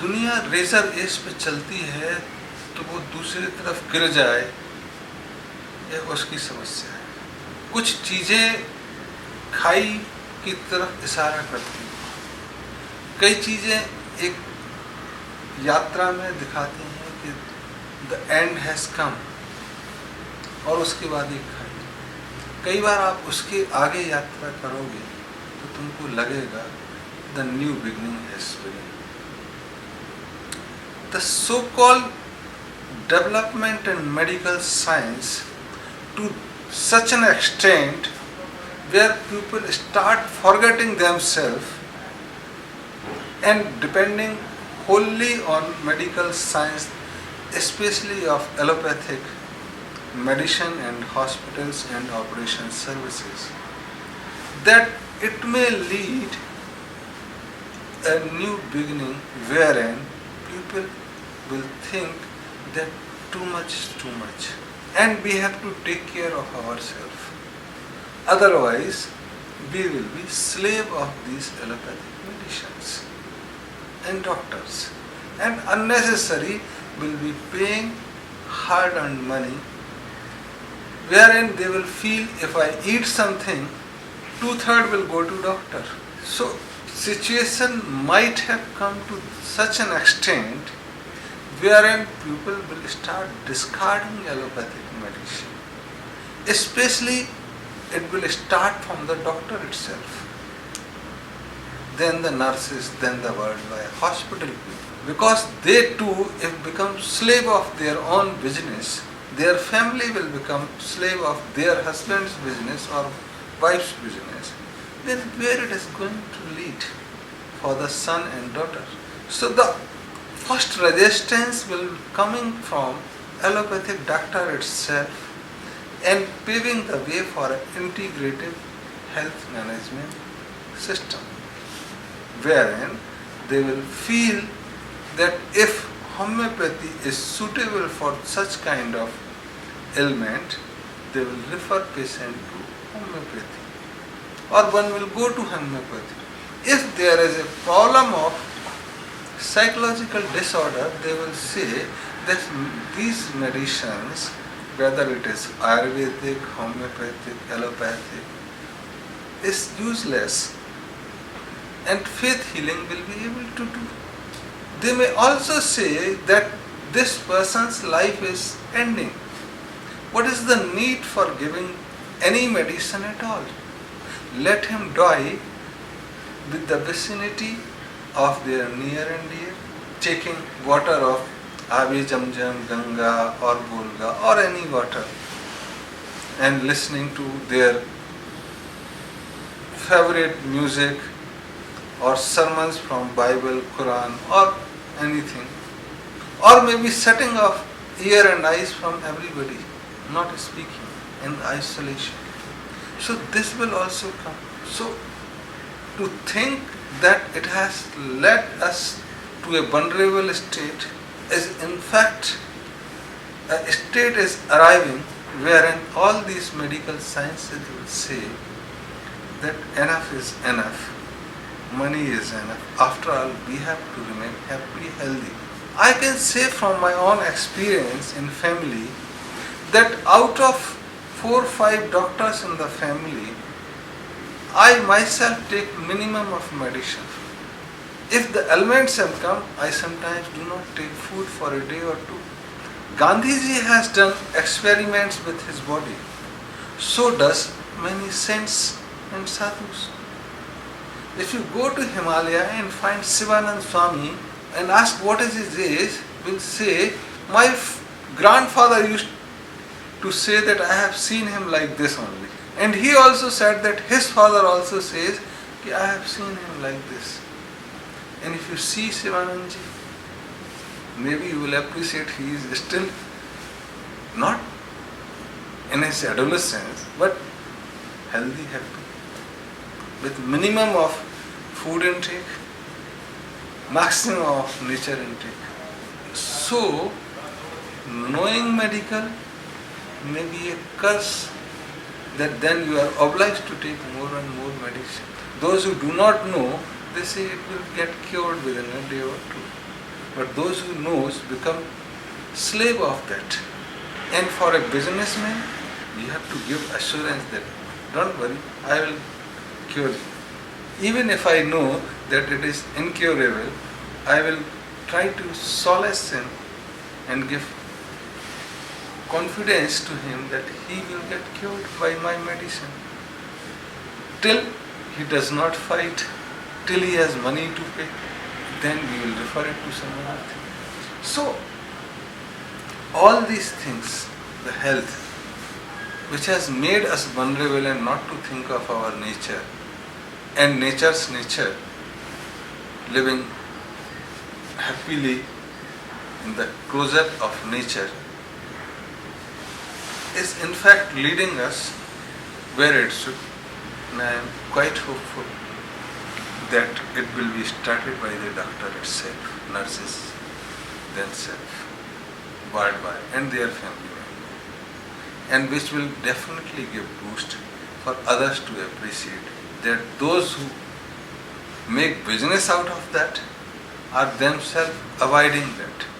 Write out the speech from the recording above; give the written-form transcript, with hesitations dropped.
दुनिया razor as पे चलती है तो वो दूसरी तरफ गिर जाए, यह उसकी समस्या है। कुछ चीज़ें खाई की तरफ इशारा करती हैं, कई चीज़ें एक यात्रा में दिखाती हैं कि द एंड हैज़ कम, और उसके बाद एक खाई। कई बार आप उसके आगे यात्रा करोगे तो तुमको लगेगा the new beginning has begun. The so-called development in medical science to such an extent where people start forgetting themselves and depending wholly on medical science, especially of allopathic medicine and hospitals and operation services, that it may lead a new beginning wherein people will think that too much is too much and we have to take care of ourselves. Otherwise, we will be slave of these allopathic medicines and doctors, and unnecessary will be paying hard-earned money wherein they will feel if I eat something, 2/3 will go to doctor. So situation might have come to such an extent wherein people will start discarding allopathic medicine. Especially it will start from the doctor itself, then the nurses, then the worldwide hospital people. Because they too, if become slave of their own business, their family will become slave of their husband's business or wife's business, then where it is going to lead for the son and daughter. So the first resistance will coming from allopathic doctor itself and paving the way for an integrative health management system, wherein they will feel that if homeopathy is suitable for such kind of ailment, they will refer patient to homeopathy, or one will go to homeopathy. If there is a problem of psychological disorder, they will say that these medicines, whether it is Ayurvedic, homeopathic, allopathic, is useless and faith healing will be able to do. They may also say that this person's life is ending. What is the need for giving any medicine at all? Let him die with the vicinity of their near and dear, taking water of Abi Jamjam, Ganga or Volga or any water, and listening to their favorite music or sermons from Bible, Quran or anything, or maybe setting off ear and eyes from everybody, not speaking in isolation. So this will also come. So to think that it has led us to a vulnerable state is in fact a state is arriving wherein all these medical sciences will say that enough is enough, money is enough, after all we have to remain happy, healthy. I can say from my own experience in family that out of 4 or 5 doctors in the family, I myself take minimum of medicine. If the ailments have come, I sometimes do not take food for a day or two. Gandhiji has done experiments with his body. So does many saints and sadhus. If you go to Himalaya and find Sivanand Swami and ask what is his age, will say, my grandfather used to say that I have seen him like this only. And he also said that his father also says, I have seen him like this. And if you see Sivanandji, maybe you will appreciate he is still not in his adolescence, but healthy, happy, with minimum of food intake, maximum of nature intake. So, knowing medical may be a curse, that then you are obliged to take more and more medicine. Those who do not know, they say it will get cured within a day or two. but those who knows become slave of that. And for a businessman, you have to give assurance that don't worry, I will cure you. Even if I know that it is incurable, I will try to solace him and give confidence to him that he will get cured by my medicine. Till he does not fight, till he has money to pay, then we will refer it to some other thing. So, all these things, the health, which has made us vulnerable and not to think of our nature and nature's nature, living happily in the closure of nature, is in fact leading us where it should. And I am quite hopeful that it will be started by the doctor itself, nurses themselves, worldwide, and their family members, and which will definitely give boost for others to appreciate that those who make business out of that are themselves avoiding that.